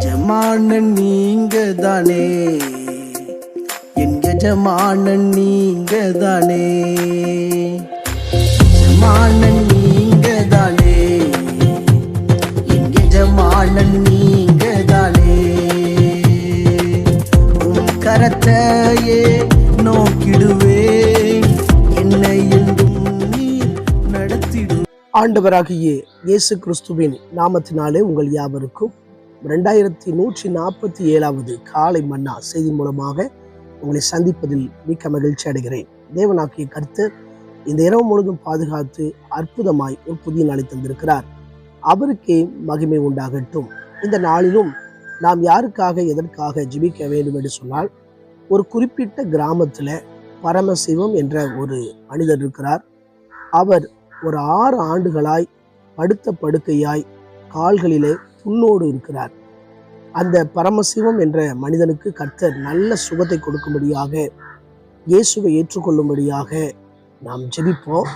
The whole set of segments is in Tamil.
எஜமானன் நீங்க தானே, என் எஜமானன் நீங்க தானே, எஜமானன் நீங்க தானே, என் எஜமானன் நீங்க தானே. உன் கரத்தையே நோக்கிடுவேன், என்னை என்றும் நீர் நடத்திடு. ஆண்டவராகிய இயேசு கிறிஸ்துவின் நாமத்தினாலே உங்கள் யாவருக்கும் 2147வது காலை மன்னா செய்தி மூலமாக உங்களை சந்திப்பதில் மிக்க மகிழ்ச்சி அடைகிறேன். தேவனாகிய கர்த்தர் இந்த இரவு முழுதும் பாதுகாத்து அற்புதமாய் ஒரு புதிய நாளை தந்திருக்கிறார். அவருக்கே மகிமை உண்டாகட்டும். இந்த நாளிலும் நாம் யாருக்காக எதற்காக ஜெபிக்க வேண்டும் என்று சொன்னால், ஒரு குறிப்பிட்ட கிராமத்தில் பரமசிவம் என்ற ஒரு மனிதர் இருக்கிறார். அவர் ஒரு 6 ஆண்டுகளாய் படுத்த படுக்கையாய் கால்களிலே புண்ணோடு இருக்கிறார். அந்த பரமசிவம் என்ற மனிதனுக்கு கர்த்தர் நல்ல சுகத்தை கொடுக்கும்படியாக, இயேசுவை ஏற்றுக்கொள்ளும்படியாக நாம் ஜெபிப்போம்.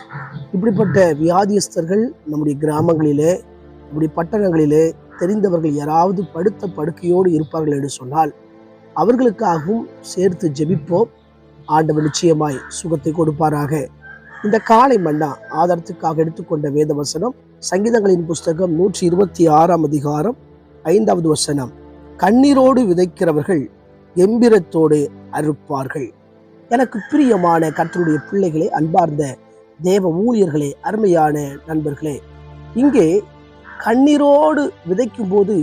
இப்படிப்பட்ட வியாதியஸ்தர்கள் நம்முடைய கிராமங்களிலே, நம்முடைய பட்டணங்களிலே தெரிந்தவர்கள் யாராவது படுத்த படுக்கையோடு இருப்பார்கள் என்று சொன்னால் அவர்களுக்காகவும் சேர்த்து ஜெபிப்போம். ஆண்டவர் நிச்சயமாய் சுகத்தை கொடுப்பாராக. இந்த காலை மன்னா ஆதாரத்துக்காக எடுத்துக்கொண்ட வேத வசனம் சங்கீதங்களின் புஸ்தகம் 126ஆம் அதிகாரம் 5வது வசனம். கண்ணீரோடு விதைக்கிறவர்கள் கெம்பீரத்தோடு அறுப்பார்கள். எனக்கு பிரியமான கர்த்தருடைய பிள்ளைகளே, அன்பார்ந்த தேவ ஊழியர்களே, அருமையான நண்பர்களே, இங்கே கண்ணீரோடு விதைக்கும் போது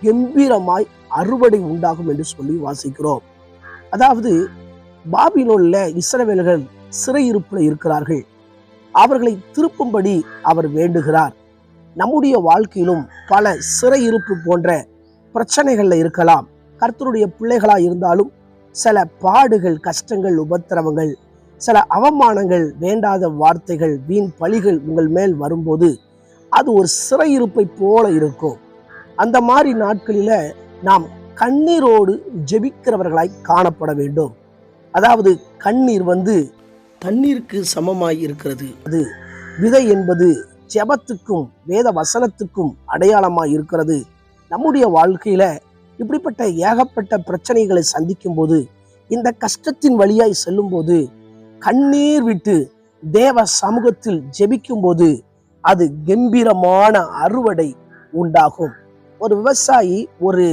கெம்பீரமாய் அறுவடை உண்டாகும் என்று சொல்லி வாசிக்கிறோம். அதாவது பாபிலோன்ல இஸ்ரவேலர்கள் சிறையிருப்பில் இருக்கிறார்கள். அவர்களை திருப்பும்படி அவர் வேண்டுகிறார். நம்முடைய வாழ்க்கையிலும் பல சிறையிருப்பு போன்ற பிரச்சனைகள்ல இருக்கலாம். கர்த்தருடைய பிள்ளைகளா இருந்தாலும் சில பாடுகள், கஷ்டங்கள், உபத்திரவங்கள், சில அவமானங்கள், வேண்டாத வார்த்தைகள், வீண் பழிகள் உங்கள் மேல் வரும்போது அது ஒரு சிறையிருப்பை போல இருக்கும். அந்த மாதிரி நாட்களில நாம் கண்ணீரோடு ஜெபிக்கிறவர்களாய் காணப்பட வேண்டும். அதாவது கண்ணீர் தண்ணீருக்கு சமமாய் இருக்கிறது. அது விதை என்பது ஜெபத்துக்கும் வேத வசனத்துக்கும் அடையாளமாய் இருக்கிறது. நம்முடைய வாழ்க்கையில இப்படிப்பட்ட ஏகப்பட்ட பிரச்சனைகளை சந்திக்கும் போது, இந்த கஷ்டத்தின் வழியாய் செல்லும் போது, கண்ணீர் விட்டு தேவ சமூகத்தில் ஜெபிக்கும் போது அது கம்பீரமான அறுவடை உண்டாகும். ஒரு விவசாயி ஒரு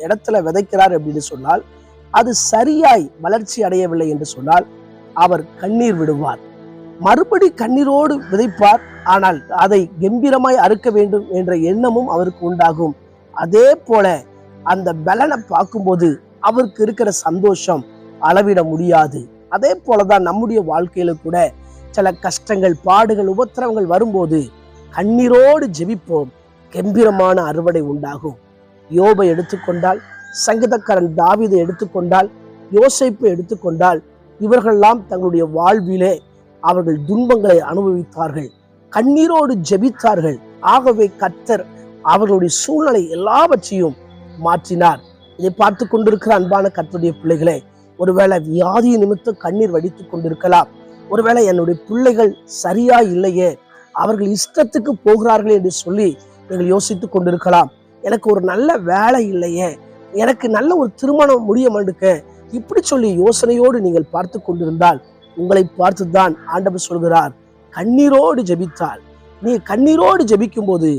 இடத்துல விதைக்கிறார் அப்படின்னு சொன்னால், அது சரியாய் வளர்ச்சி அடையவில்லை என்று சொன்னால் அவர் கண்ணீர் விடுவார். மறுபடி கண்ணீரோடு விதைப்பார். ஆனால் அதை கம்பீரமாய் அறுக்க வேண்டும் என்ற எண்ணமும் அவருக்கு உண்டாகும். அதே போல அந்த பலனை பார்க்கும்போது அவருக்கு இருக்கிற சந்தோஷம் அளவிட முடியாது. அதே போலதான் நம்முடைய வாழ்க்கையில கூட சில கஷ்டங்கள், பாடுகள், உபத்திரவங்கள் வரும்போது கண்ணீரோடு ஜெபிப்போம், கம்பீரமான அறுவடை உண்டாகும். யோபை எடுத்துக்கொண்டால், சங்கீதக்காரன் தாவீதை எடுத்துக்கொண்டால், யோசேப்பை எடுத்துக்கொண்டால், இவர்களெல்லாம் தங்களுடைய வாழ்விலே அவர்கள் துன்பங்களை அனுபவித்தார்கள், கண்ணீரோடு ஜெபித்தார்கள். ஆகவே கர்த்தர் அவர்களுடைய சூழ்நிலை எல்லாவற்றையும் மாற்றினார். இதை பார்த்து கொண்டிருக்கிற அன்பான கர்த்தருடைய பிள்ளைகளே, ஒருவேளை வியாதி நிமித்தம் கண்ணீர் வடித்து கொண்டிருக்கலாம். ஒருவேளை என்னுடைய பிள்ளைகள் சரியா இல்லையே, அவர்கள் இஷ்டத்துக்கு போகிறார்கள் என்று சொல்லி நீங்கள் யோசித்துக் கொண்டிருக்கலாம். எனக்கு ஒரு நல்ல வேலை இல்லையே, எனக்கு நல்ல ஒரு திருமணம் முடிய மாட்டுக்க, இப்படி சொல்லி யோசனையோடு நீங்கள் பார்த்து கொண்டிருந்தால் உங்களை பார்த்துதான் ஆண்டவர் சொல்கிறார், கண்ணீரோடு ஜெபித்தால், நீ கண்ணீரோடு ஜெபிக்கும் போது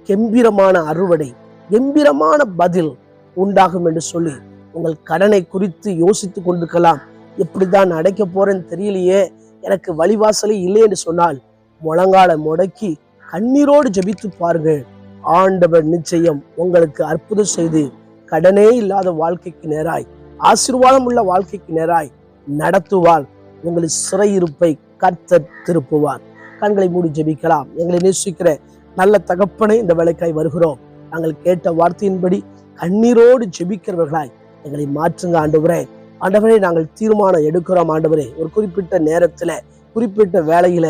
கம்பீரமான அறுவடை, கம்பீரமான பதில் உண்டாகும் என்று சொல்லி உங்கள் கடனை குறித்து யோசித்து கொண்டிருக்கலாம். எப்படிதான் அடைக்க போறேன்னு தெரியலையே, எனக்கு வழிவாசலே இல்லை என்று சொன்னால் முழங்கால முடக்கி கண்ணீரோடு ஜெபித்து பாருங்கள். ஆண்டவர் நிச்சயம் உங்களுக்கு அற்புதம் செய்து கடனே இல்லாத வாழ்க்கைக்கு நேராய், ஆசீர்வாதம் உள்ள வாழ்க்கைக்கு நேராய் நடத்துவார். உங்களின் சிறையிருப்பை கர்த்தர் திருப்புவார். கண்களை மூடி ஜெபிக்கலாம். எங்களை நேசிக்கிற நல்ல தகப்பனே, இந்த வேலைக்காய் வருகிறோம். நாங்கள் கேட்ட வார்த்தையின்படி கண்ணீரோடு ஜெபிக்கிறவர்களாய் எங்களை மாற்றுங்க ஆண்டவரே. ஆண்டவரே, நாங்கள் தீர்மானம் எடுக்கிறோம் ஆண்டவரே. ஒரு குறிப்பிட்ட நேரத்துல, குறிப்பிட்ட வேலையில,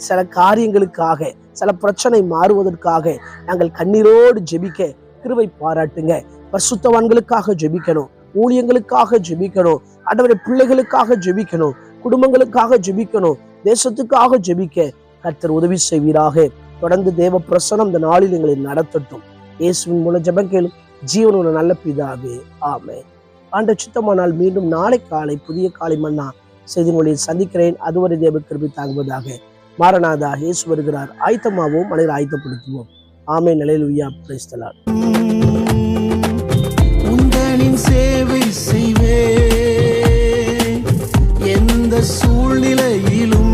சில காரியங்களுக்காக, சில பிரச்சனை மாறுவதற்காக நாங்கள் கண்ணீரோடு ஜெபிக்க கிருபை பாராட்டுங்க. பரிசுத்தவான்களுக்காக ஜெபிக்கணும், ஊழியங்களுக்காக ஜெபிக்கணும், ஆண்டவரே பிள்ளைகளுக்காக ஜெபிக்கணும், குடும்பங்களுக்காக ஜெபிக்கணும், தேசத்துக்காக ஜெபிக்க கர்த்தர் உதவி செய்வீராக. தொடர்ந்து தேவ பிரசனம் இந்த நாளில் எங்களை நடத்தட்டும். இயேசுவின் மூலம் ஜெபம் கேளும் ஜீவனுள்ள நல்ல பிதாவே, ஆமென். ஆண்டவர் சித்தமானால் மீண்டும் நாளை காலை புதிய காலை மன்னா செய்தி மொழியில் சந்திக்கிறேன். அதுவரை தேவ கிருபை தாங்குவதாக. மாரநாதா, இயேசு வருகிறார். ஆயத்தமாவோம், மனிதரை ஆயத்தப்படுத்துவோம். ஆமென். அல்லேலூயா. Praise the Lord. உந்தனின் சேவை செய்வே எந்த சூழ்நிலையிலும்